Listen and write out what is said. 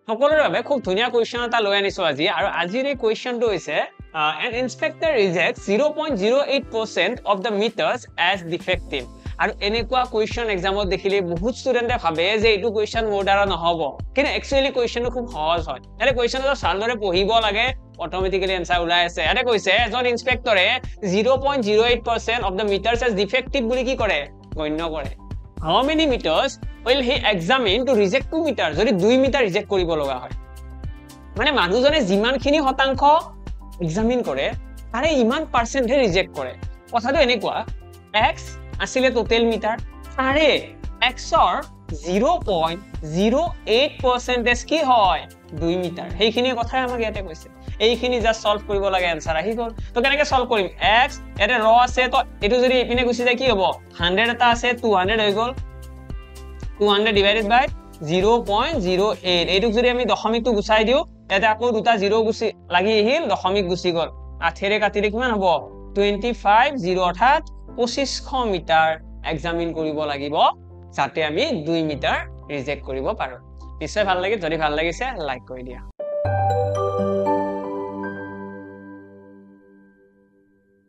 সকলোৰে বাবে খুব ধুনীয়া কোৱেশ্চন এটা লৈ আনিছো আজি আৰু আজিৰ এই কোৱেশ্চনটো হৈছে an inspector rejects 0.08% of the meters as defective আৰু এনেকুৱা কোৱেশ্চন এক্সামত দেখিলে বহুত ষ্টুডেন্টে ভাবে যে এইটো কোৱেশ্চন মোৰ দ্বাৰা নহব কিন্তু একচুয়ালি কোৱেশ্চনটো খুব সহজ হয় এনে কোৱেশ্চনটো সালদৰে পঢ়িব লাগে অটোমেটিক্যালি আনসাৰ ওলাই আছে এনে কৈছে এজন ইনস্পেক্টৰে 0.08% of the meters as defective বুলি কি কৰে গণ্য কৰে how many meters will he examine to reject 2 meter যদি 2 মিটাৰ ৰিজেক্ট কৰিব লগা হয় মানে মানুহজনে যিমানখিনি শতাংশ এক্সামিন কৰে তাৰে ইমান পাৰ্সেন্ট হে ৰিজেক্ট কৰে কথাটো এনেকুৱা x আসলে টোটাল মিটাৰ তাৰে x ৰ 0.08% কি হয় 2 মিটাৰ সেইখিনি কথাই আমাক ইয়াতে কৈছে এইখিনি জাস্ট সলভ কৰিব লাগে আনসাৰ আহি গল তো কেনেকৈ সলভ কৰিম x এতে ৰ আছে তো এটো যদি ইপিনে গুছি যায় কি হ'ব 100 এটা আছে 200 হৈ গল 200 divided by 0.08 এইটুক যদি আমি দশমিকটো গুছাই দিও এটা আকৌ দুটা 0 গুছি লাগি আহিল দশমিক গুছি গল 8 ৰে কাটিলে কিমান হ'ব 25 0 অৰ্থাৎ 2500 মিটাৰ এক্সামিন কৰিব লাগিব যাতে আমি 2 মিটাৰ ৰিজেক্ট কৰিব পাৰো নিশ্চয় ভাল লাগে যদি ভাল লাগিছে লাইক কৰি দিয়া